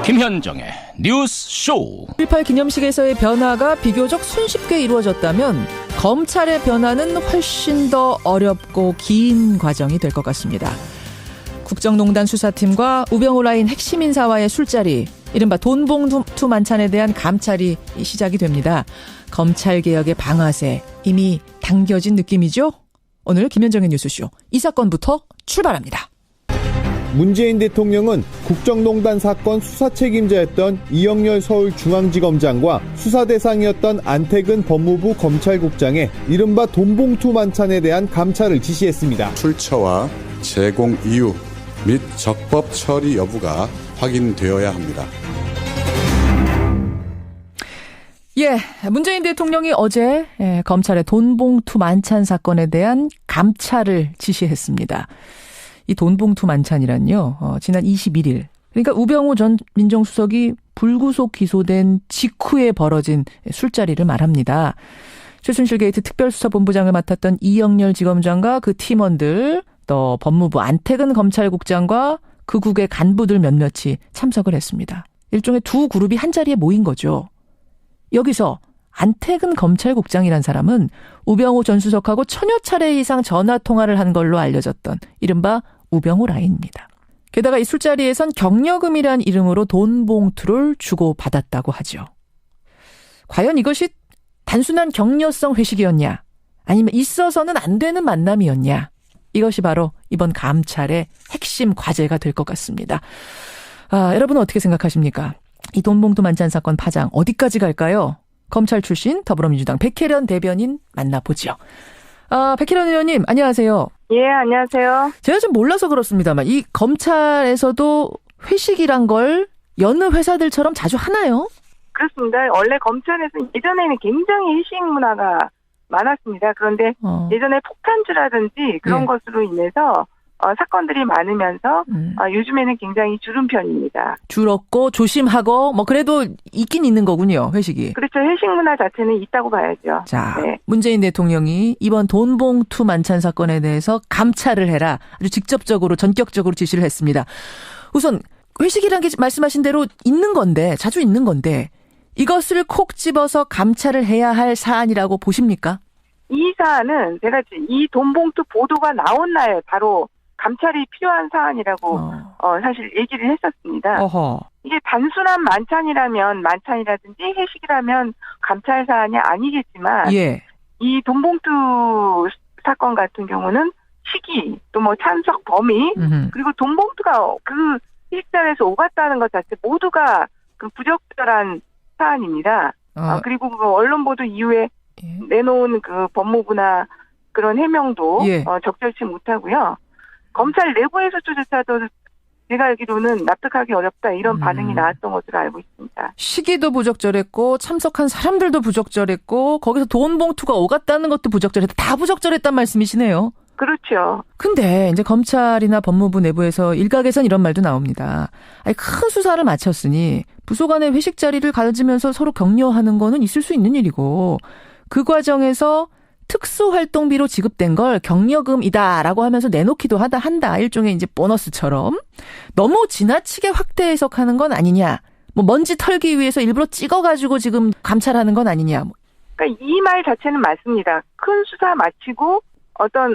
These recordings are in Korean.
김현정의 뉴스쇼. 5.18 기념식에서의 변화가 비교적 손쉽게 이루어졌다면 검찰의 변화는 훨씬 더 어렵고 긴 과정이 될 것 같습니다. 국정농단 수사팀과 우병우 라인 핵심 인사와의 술자리, 이른바 돈봉투 만찬에 대한 감찰이 시작이 됩니다. 검찰개혁의 방아쇠 이미 당겨진 느낌이죠? 오늘 김현정의 뉴스쇼, 이 사건부터 출발합니다. 문재인 대통령은 국정농단 사건 수사 책임자였던 이영렬 서울중앙지검장과 수사 대상이었던 안태근 법무부 검찰국장의 이른바 돈봉투 만찬에 대한 감찰을 지시했습니다. 출처와 제공 이유 및 적법 처리 여부가 확인되어야 합니다. 문재인 대통령이 어제 검찰의 돈봉투 만찬 사건에 대한 감찰을 지시했습니다. 이 돈봉투 만찬이란요, 지난 21일, 그러니까 우병우 전 민정수석이 불구속 기소된 직후에 벌어진 술자리를 말합니다. 최순실 게이트 특별수사본부장을 맡았던 이영렬 지검장과 그 팀원들, 또 법무부 안태근 검찰국장과 그 국의 간부들 몇몇이 참석을 했습니다. 일종의 두 그룹이 한자리에 모인 거죠. 여기서 안태근 검찰국장이란 사람은 우병우 전 수석하고 천여 차례 이상 전화통화를 한 걸로 알려졌던 이른바 우병우 라인입니다. 게다가 이 술자리에선 경력금이란 이름으로 돈 봉투를 주고받았다고 하죠. 과연 이것이 단순한 격려성 회식이었냐, 아니면 있어서는 안 되는 만남이었냐, 이것이 바로 이번 감찰의 핵심 과제가 될 것 같습니다. 여러분은 어떻게 생각하십니까? 이 돈봉투 만찬 사건 파장 어디까지 갈까요? 검찰 출신 더불어민주당 백혜련 대변인 만나보죠. 백혜련 의원님, 안녕하세요. 예, 안녕하세요. 제가 좀 몰라서 그렇습니다만 이 검찰에서도 회식이란 걸 여느 회사들처럼 자주 하나요? 그렇습니다. 원래 검찰에서는 예전에는 굉장히 회식 문화가 많았습니다. 그런데 예전에 폭탄주라든지 그런 것으로 인해서 사건들이 많으면서 요즘에는 굉장히 줄은 편입니다. 줄었고 조심하고 그래도 있긴 있는 거군요, 회식이. 그렇죠. 회식 문화 자체는 있다고 봐야죠. 자, 네. 문재인 대통령이 이번 돈봉투 만찬 사건에 대해서 감찰을 해라, 아주 직접적으로 전격적으로 지시를 했습니다. 우선 회식이란 게 말씀하신 대로 있는 건데, 자주 있는 건데, 이것을 콕 집어서 감찰을 해야 할 사안이라고 보십니까? 이 사안은 제가 이 돈봉투 보도가 나온 날 바로 감찰이 필요한 사안이라고 사실 얘기를 했었습니다. 어허. 이게 단순한 만찬이라든지 회식이라면 감찰 사안이 아니겠지만 이 돈봉투 사건 같은 경우는 시기, 또 참석 범위, 그리고 돈봉투가 그 회식자리에서 오갔다는 것 자체 모두가 그 부적절한 사안입니다. 그리고 그 언론 보도 이후에 내놓은 그 법무부나 그런 해명도 적절치 못하고요. 검찰 내부에서조차도 제가 알기로는 납득하기 어렵다, 이런 반응이 나왔던 것으로 알고 있습니다. 시기도 부적절했고 참석한 사람들도 부적절했고 거기서 돈 봉투가 오갔다는 것도 부적절했다. 다 부적절했단 말씀이시네요. 그렇죠. 근데 이제 검찰이나 법무부 내부에서 일각에선 이런 말도 나옵니다. 큰 수사를 마쳤으니 부소 간의 회식 자리를 가지면서 서로 격려하는 거는 있을 수 있는 일이고, 그 과정에서 특수활동비로 지급된 걸 경력금이다라고 하면서 내놓기도 한다. 일종의 이제 보너스처럼. 너무 지나치게 확대 해석하는 건 아니냐. 먼지 털기 위해서 일부러 찍어가지고 지금 감찰하는 건 아니냐. 그러니까 이 말 자체는 맞습니다. 큰 수사 마치고 어떤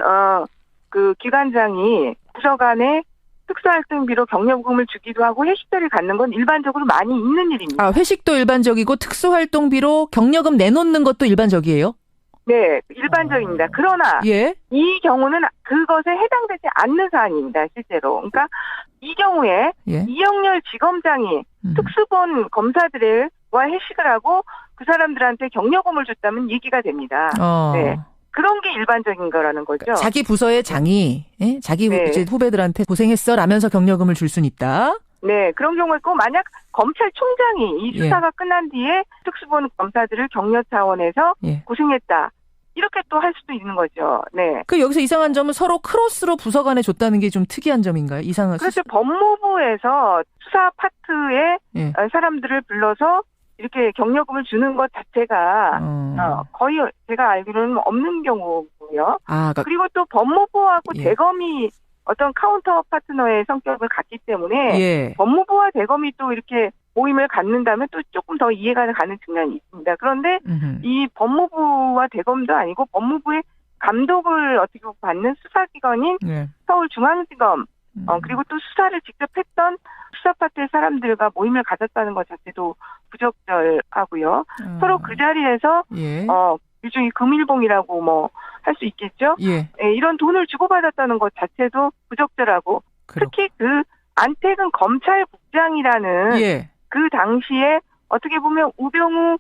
그 기관장이 부서 간에 특수활동비로 경력금을 주기도 하고 회식자리를 갖는 건 일반적으로 많이 있는 일입니다. 회식도 일반적이고 특수활동비로 경력금 내놓는 것도 일반적이에요? 네, 일반적입니다. 그러나 이 경우는 그것에 해당되지 않는 사안입니다, 실제로. 그러니까 이 경우에 이영렬 지검장이 특수본 검사들과 회식을 하고 그 사람들한테 경력금을 줬다면 얘기가 됩니다. 네. 그런 게 일반적인 거라는 거죠. 자기 부서의 장이 자기 이제 후배들한테 고생했어 라면서 경력금을 줄 수는 있다. 네, 그런 경우가 있고, 만약 검찰총장이 이 수사가 끝난 뒤에 특수본 검사들을 격려 차원에서 고생했다, 이렇게 또 할 수도 있는 거죠. 네. 여기서 이상한 점은 서로 크로스로 부서 간에 줬다는 게 좀 특이한 점인가요? 그렇죠. 법무부에서 수사 파트에 사람들을 불러서 이렇게 경력금을 주는 것 자체가 거의 제가 알기로는 없는 경우고요. 그리고 또 법무부하고 대검이 어떤 카운터 파트너의 성격을 갖기 때문에 예. 법무부와 대검이 또 이렇게 모임을 갖는다면 또 조금 더 이해가 가는 측면이 있습니다. 그런데 이 법무부와 대검도 아니고 법무부의 감독을 어떻게 보면 받는 수사기관인 예. 서울중앙지검 그리고 또 수사를 직접 했던 수사파트의 사람들과 모임을 가졌다는 것 자체도 부적절하고요. 서로 그 자리에서 예. 일종의 금일봉이라고 뭐 할 수 있겠죠. 예. 예, 이런 돈을 주고받았다는 것 자체도 부적절하고 특히 그 안태근 검찰국장이라는 예. 그 당시에 어떻게 보면 우병우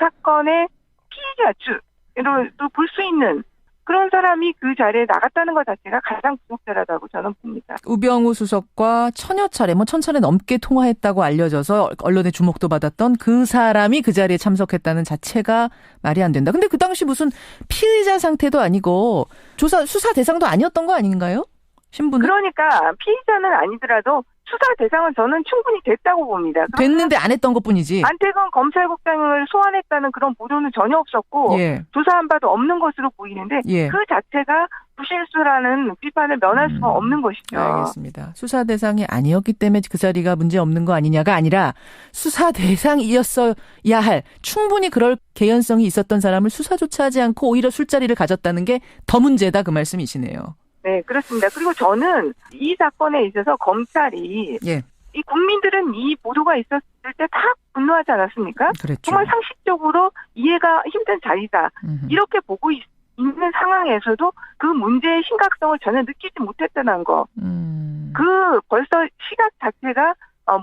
사건의 피의자주로 또 볼 수 있는 그런 사람이 그 자리에 나갔다는 것 자체가 가장 부적절하다고 저는 봅니다. 우병우 수석과 천여 차례, 1000차례 넘게 통화했다고 알려져서 언론의 주목도 받았던 그 사람이 그 자리에 참석했다는 자체가 말이 안 된다. 근데 그 당시 무슨 피의자 상태도 아니고 수사 대상도 아니었던 거 아닌가요? 신분은? 그러니까 피의자는 아니더라도 수사 대상은 저는 충분히 됐다고 봅니다. 됐는데 안 했던 것뿐이지. 안태근 검찰국장을 소환했다는 그런 보도는 전혀 없었고 예. 조사한 바도 없는 것으로 보이는데 예. 그 자체가 부실수라는 비판을 면할 수가 없는 것이죠. 알겠습니다. 수사 대상이 아니었기 때문에 그 자리가 문제 없는 거 아니냐가 아니라 수사 대상이었어야 할 충분히 그럴 개연성이 있었던 사람을 수사조차 하지 않고 오히려 술자리를 가졌다는 게 더 문제다 그 말씀이시네요. 네, 그렇습니다. 그리고 저는 이 사건에 있어서 검찰이 예. 이 국민들은 이 보도가 있었을 때 다 분노하지 않았습니까? 그랬죠. 정말 상식적으로 이해가 힘든 자리다. 이렇게 보고 있는 상황에서도 그 문제의 심각성을 전혀 느끼지 못했다는 거. 그 벌써 시각 자체가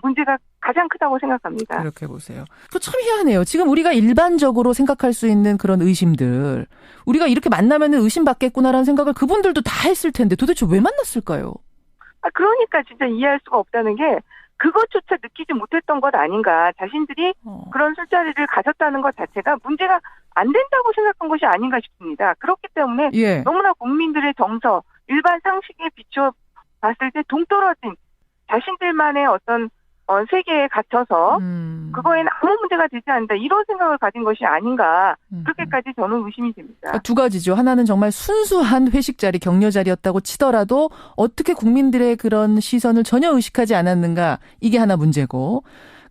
문제가 가장 크다고 생각합니다. 그렇게 보세요. 그 참 희한해요. 지금 우리가 일반적으로 생각할 수 있는 그런 의심들. 우리가 이렇게 만나면 의심받겠구나라는 생각을 그분들도 다 했을 텐데 도대체 왜 만났을까요? 그러니까 진짜 이해할 수가 없다는 게 그것조차 느끼지 못했던 것 아닌가. 자신들이 그런 술자리를 가졌다는 것 자체가 문제가 안 된다고 생각한 것이 아닌가 싶습니다. 그렇기 때문에 예. 너무나 국민들의 정서, 일반 상식에 비춰 봤을 때 동떨어진 자신들만의 어떤 세계에 갇혀서 그거에는 아무 문제가 되지 않는다. 이런 생각을 가진 것이 아닌가. 그렇게까지 저는 의심이 됩니다. 두 가지죠. 하나는 정말 순수한 회식 자리, 격려 자리였다고 치더라도 어떻게 국민들의 그런 시선을 전혀 의식하지 않았는가. 이게 하나 문제고.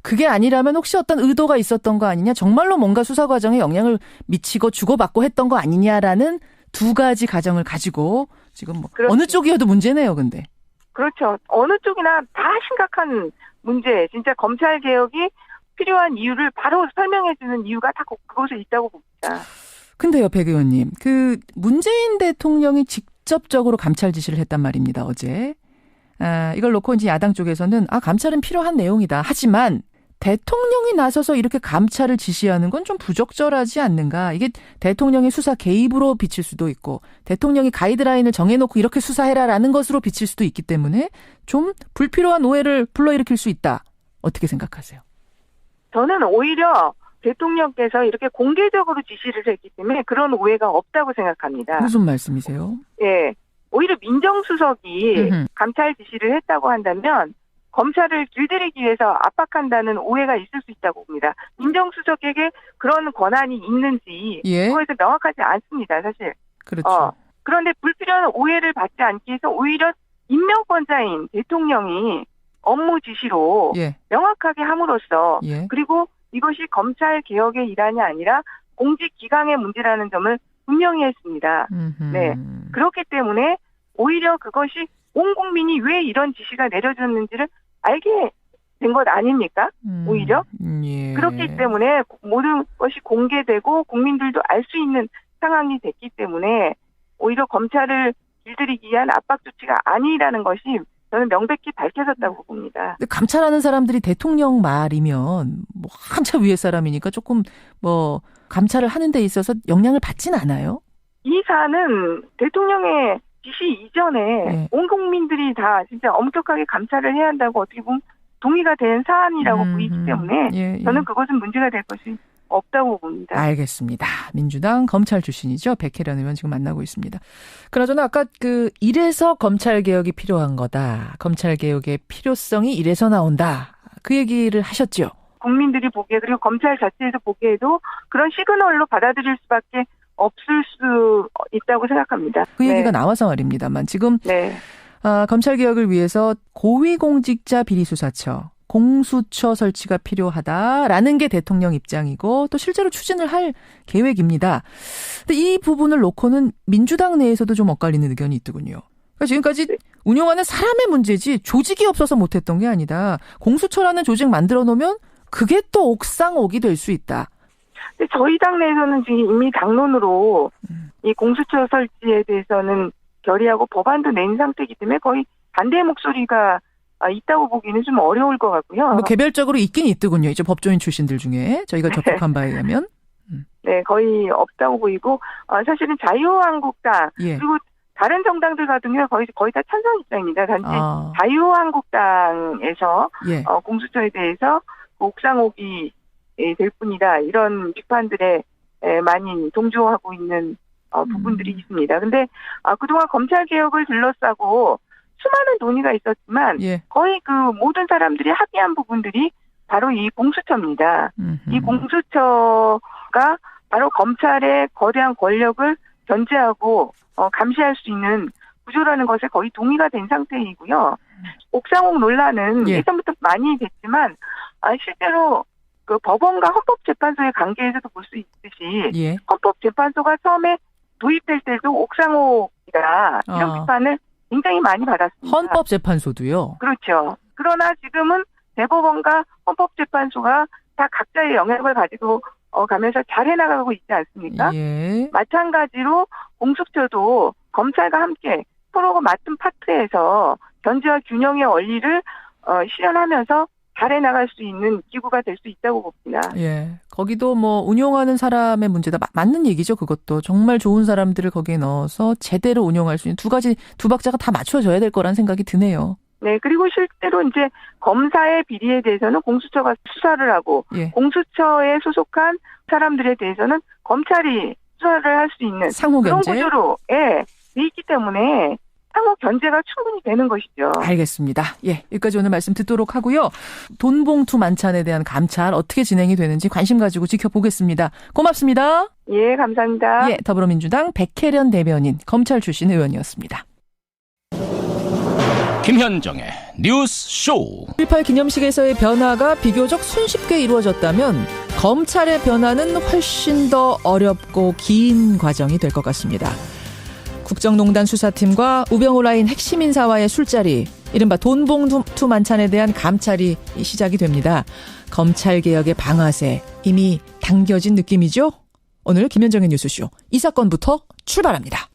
그게 아니라면 혹시 어떤 의도가 있었던 거 아니냐. 정말로 뭔가 수사 과정에 영향을 미치고 주고받고 했던 거 아니냐라는 두 가지 가정을 가지고 지금 뭐 어느 쪽이어도 문제네요. 근데. 그렇죠. 어느 쪽이나 다 심각한 문제. 진짜 검찰 개혁이 필요한 이유를 바로 설명해 주는 이유가 다 그곳에 있다고 봅니다. 근데요, 백 의원님. 문재인 대통령이 직접적으로 감찰 지시를 했단 말입니다, 어제. 이걸 놓고 이제 야당 쪽에서는 감찰은 필요한 내용이다. 하지만 대통령이 나서서 이렇게 감찰을 지시하는 건 좀 부적절하지 않는가. 이게 대통령의 수사 개입으로 비칠 수도 있고 대통령이 가이드라인을 정해놓고 이렇게 수사해라라는 것으로 비칠 수도 있기 때문에 좀 불필요한 오해를 불러일으킬 수 있다. 어떻게 생각하세요? 저는 오히려 대통령께서 이렇게 공개적으로 지시를 했기 때문에 그런 오해가 없다고 생각합니다. 무슨 말씀이세요? 예, 오히려 민정수석이 감찰 지시를 했다고 한다면 검찰을 길들이기 위해서 압박한다는 오해가 있을 수 있다고 봅니다. 민정수석에게 그런 권한이 있는지 그거에서 명확하지 않습니다, 사실. 그렇죠. 그런데 불필요한 오해를 받지 않기 위해서 오히려 임명권자인 대통령이 업무 지시로 명확하게 함으로써 그리고 이것이 검찰 개혁의 일환이 아니라 공직 기강의 문제라는 점을 분명히 했습니다. 네, 그렇기 때문에 오히려 그것이 온 국민이 왜 이런 지시가 내려졌는지를 알게 된 것 아닙니까? 오히려. 그렇기 때문에 모든 것이 공개되고 국민들도 알 수 있는 상황이 됐기 때문에 오히려 검찰을 길들이기 위한 압박 조치가 아니라는 것이 저는 명백히 밝혀졌다고 봅니다. 근데 감찰하는 사람들이 대통령 말이면 뭐 한참 위에 사람이니까 조금 감찰을 하는 데 있어서 영향을 받진 않아요? 이 사안은 대통령의 지시 이전에 온 국민들이 다 진짜 엄격하게 감찰을 해야 한다고 어떻게 보면 동의가 된 사안이라고 보이기 때문에 저는 그것은 문제가 될 것이 없다고 봅니다. 알겠습니다. 민주당 검찰 출신이죠. 백혜련 의원 지금 만나고 있습니다. 그나저나 아까 이래서 검찰 개혁이 필요한 거다. 검찰 개혁의 필요성이 이래서 나온다. 그 얘기를 하셨죠. 국민들이 보기에 그리고 검찰 자체에서 보기에도 그런 시그널로 받아들일 수밖에 없을 수 있다고 생각합니다. 그 얘기가 나와서 말입니다만 지금 검찰개혁을 위해서 고위공직자 비리수사처, 공수처 설치가 필요하다라는 게 대통령 입장이고 또 실제로 추진을 할 계획입니다. 근데 이 부분을 놓고는 민주당 내에서도 좀 엇갈리는 의견이 있더군요. 그러니까 지금까지 운영하는 사람의 문제지 조직이 없어서 못했던 게 아니다. 공수처라는 조직 만들어 놓으면 그게 또 옥상옥이 될 수 있다. 근데 저희 당 내에서는 지금 이미 당론으로 이 공수처 설치에 대해서는 결의하고 법안도 낸 상태이기 때문에 거의 반대 목소리가 있다고 보기는 좀 어려울 것 같고요. 뭐 개별적으로 있긴 있더군요. 이제 법조인 출신들 중에 저희가 접촉한 바에 의하면. 네, 거의 없다고 보이고 사실은 자유한국당 그리고 다른 정당들 같은 경우는 거의 다 찬성 입장입니다. 단지 자유한국당에서 공수처에 대해서 옥상옥이 될 뿐이다. 이런 비판들에 많이 동조하고 있는 부분들이 있습니다. 근데 그동안 검찰개혁을 둘러싸고 수많은 논의가 있었지만 거의 그 모든 사람들이 합의한 부분들이 바로 이 공수처입니다. 이 공수처가 바로 검찰의 거대한 권력을 견제하고 감시할 수 있는 구조라는 것에 거의 동의가 된 상태이고요. 옥상옥 논란은 예전부터 많이 됐지만 실제로 그 법원과 헌법재판소의 관계에서도 볼 수 있듯이 헌법재판소가 처음에 도입될 때도 옥상옥이다 이런 비판을 굉장히 많이 받았습니다. 헌법재판소도요? 그렇죠. 그러나 지금은 대법원과 헌법재판소가 다 각자의 영역을 가지고 가면서 잘 해나가고 있지 않습니까? 마찬가지로 공수처도 검찰과 함께 서로가 맡은 파트에서 견제와 균형의 원리를 실현하면서 잘 해나갈 수 있는 기구가 될 수 있다고 봅니다. 거기도 뭐 운용하는 사람의 문제다. 맞는 얘기죠. 그것도 정말 좋은 사람들을 거기에 넣어서 제대로 운용할 수 있는 두 박자가 다 맞춰져야 될 거란 생각이 드네요. 네, 그리고 실제로 이제 검사의 비리에 대해서는 공수처가 수사를 하고 공수처에 소속한 사람들에 대해서는 검찰이 수사를 할 수 있는 그런 구조로 돼 있기 때문에 상호 견제가 충분히 되는 것이죠. 알겠습니다. 여기까지 오늘 말씀 듣도록 하고요. 돈봉투 만찬에 대한 감찰 어떻게 진행이 되는지 관심 가지고 지켜보겠습니다. 고맙습니다. 감사합니다. 더불어민주당 백혜련 대변인, 검찰 출신 의원이었습니다. 김현정의 뉴스 쇼. 5.18 기념식에서의 변화가 비교적 손쉽게 이루어졌다면 검찰의 변화는 훨씬 더 어렵고 긴 과정이 될 것 같습니다. 국정농단 수사팀과 우병우 라인 핵심 인사와의 술자리, 이른바 돈봉투 만찬에 대한 감찰이 시작이 됩니다. 검찰개혁의 방아쇠 이미 당겨진 느낌이죠? 오늘 김현정의 뉴스쇼 이 사건부터 출발합니다.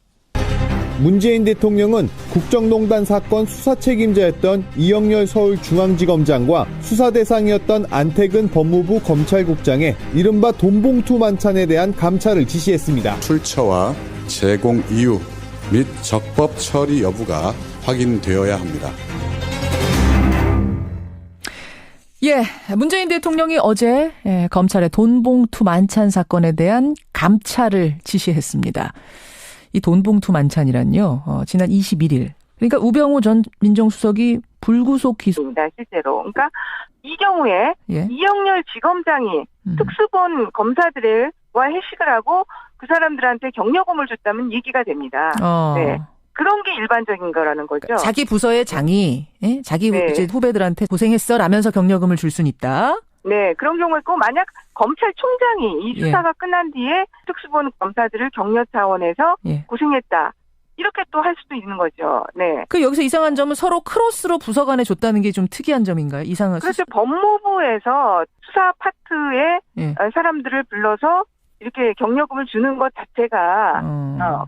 문재인 대통령은 국정농단 사건 수사 책임자였던 이영렬 서울중앙지검장과 수사 대상이었던 안태근 법무부 검찰국장의 이른바 돈봉투 만찬에 대한 감찰을 지시했습니다. 출처와 제공 이유 및 적법 처리 여부가 확인되어야 합니다. 문재인 대통령이 어제 검찰의 돈봉투 만찬 사건에 대한 감찰을 지시했습니다. 이 돈봉투 만찬이란요, 지난 21일. 그러니까 우병우 전 민정수석이 불구속 기소입니다, 실제로. 그러니까 이 경우에 이영렬 지검장이 특수본 검사들과 회식을 하고 그 사람들한테 격려금을 줬다면 얘기가 됩니다. 그런 게 일반적인 거라는 거죠. 자기 부서의 장이 자기 이제 후배들한테 고생했어 라면서 격려금을 줄 수는 있다. 네, 그런 경우가 있고 만약 검찰총장이 이 수사가 끝난 뒤에 특수본 검사들을 격려 차원에서 고생했다. 이렇게 또 할 수도 있는 거죠. 네. 그 여기서 이상한 점은 서로 크로스로 부서 간에 줬다는 게 좀 특이한 점인가요? 그래서 법무부에서 수사 파트에 사람들을 불러서 이렇게 격려금을 주는 것 자체가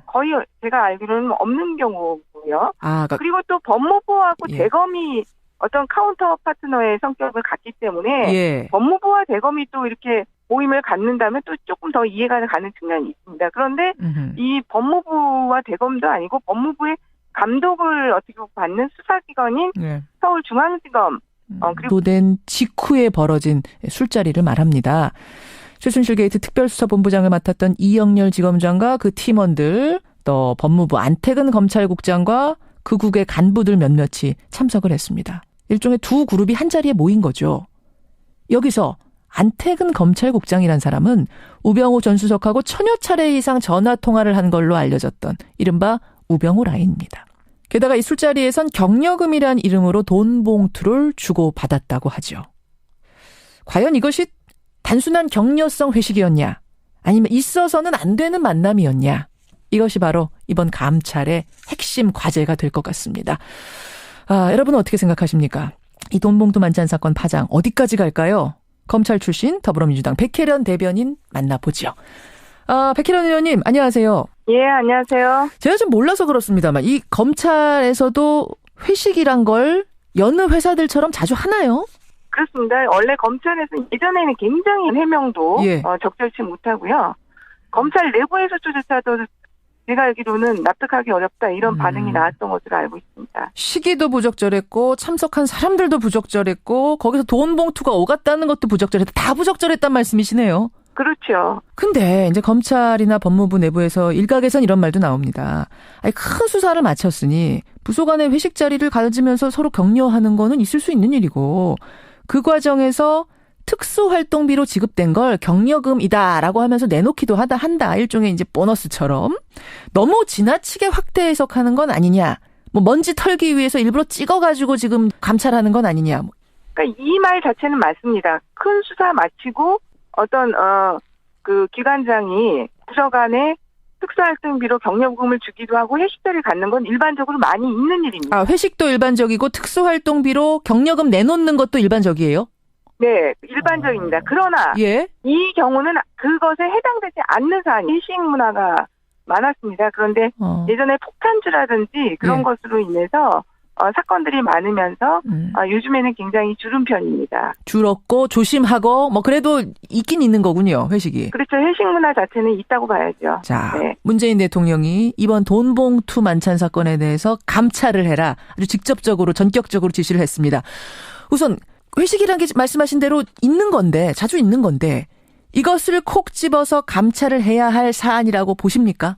거의 제가 알기로는 없는 경우고요. 그리고 또 법무부하고 대검이 어떤 카운터 파트너의 성격을 갖기 때문에 법무부와 대검이 또 이렇게 모임을 갖는다면 또 조금 더 이해가 가는 측면이 있습니다. 그런데 이 법무부와 대검도 아니고 법무부의 감독을 어떻게 받는 수사기관인 서울중앙지검 그리고 된 직후에 벌어진 술자리를 말합니다. 최순실 게이트 특별수사본부장을 맡았던 이영렬 지검장과 그 팀원들, 또 법무부 안태근 검찰국장과 그 국의 간부들 몇몇이 참석을 했습니다. 일종의 두 그룹이 한자리에 모인 거죠. 여기서 안태근 검찰국장이란 사람은 우병우 전 수석하고 1000여 차례 이상 전화통화를 한 걸로 알려졌던 이른바 우병우 라인입니다. 게다가 이 술자리에선 격려금이란 이름으로 돈 봉투를 주고받았다고 하죠. 과연 이것이 단순한 격려성 회식이었냐? 아니면 있어서는 안 되는 만남이었냐? 이것이 바로 이번 감찰의 핵심 과제가 될 것 같습니다. 여러분은 어떻게 생각하십니까? 이 돈봉투 만찬 사건 파장 어디까지 갈까요? 검찰 출신 더불어민주당 백혜련 대변인 만나보죠. 백혜련 의원님 안녕하세요. 예, 안녕하세요. 제가 좀 몰라서 그렇습니다만 이 검찰에서도 회식이란 걸 여느 회사들처럼 자주 하나요? 그렇습니다. 원래 검찰에서 예전에는 굉장히 해명도 적절치 못하고요. 검찰 내부에서조차도 제가 알기로는 납득하기 어렵다 이런 반응이 나왔던 것으로 알고 있습니다. 시기도 부적절했고 참석한 사람들도 부적절했고 거기서 돈 봉투가 오갔다는 것도 부적절했다. 다 부적절했단 말씀이시네요. 그렇죠. 근데 이제 검찰이나 법무부 내부에서 일각에선 이런 말도 나옵니다. 아니, 큰 수사를 마쳤으니 부소 간의 회식 자리를 가지면서 서로 격려하는 거는 있을 수 있는 일이고 그 과정에서 특수활동비로 지급된 걸 격려금이다라고 하면서 내놓기도 한다. 일종의 이제 보너스처럼. 너무 지나치게 확대 해석하는 건 아니냐. 뭐 먼지 털기 위해서 일부러 찍어가지고 지금 감찰하는 건 아니냐. 그러니까 이 말 자체는 맞습니다. 큰 수사 마치고 어떤 그 기관장이 부서 간에 특수활동비로 격려금을 주기도 하고 회식자를 갖는 건 일반적으로 많이 있는 일입니다. 회식도 일반적이고 특수활동비로 격려금 내놓는 것도 일반적이에요? 네, 일반적입니다. 그러나 이 경우는 그것에 해당되지 않는 사안이 회식 문화가 많았습니다. 그런데 예전에 폭탄주라든지 그런 것으로 인해서 사건들이 많으면서 요즘에는 굉장히 줄은 편입니다. 줄었고 조심하고 뭐 그래도 있긴 있는 거군요. 회식이. 그렇죠. 회식 문화 자체는 있다고 봐야죠. 자, 문재인 대통령이 이번 돈봉투 만찬 사건에 대해서 감찰을 해라. 아주 직접적으로 전격적으로 지시를 했습니다. 우선 회식이라는 게 말씀하신 대로 있는 건데 자주 있는 건데 이것을 콕 집어서 감찰을 해야 할 사안이라고 보십니까?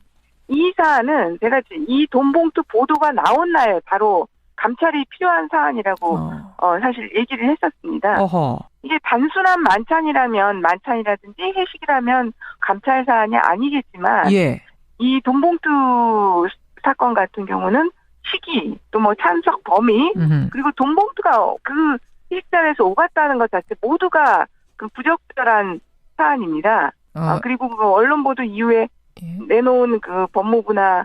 이 사안은 제가 이 돈봉투 보도가 나온 날 바로 감찰이 필요한 사안이라고 사실 얘기를 했었습니다. 이게 단순한 만찬이라든지 회식이라면 감찰 사안이 아니겠지만 이 돈봉투 사건 같은 경우는 시기 또 뭐 참석 범위 그리고 돈봉투가 그 회식자리에서 오갔다는 것 자체 모두가 그 부적절한 사안입니다. 그리고 그 언론 보도 이후에 내놓은 그 법무부나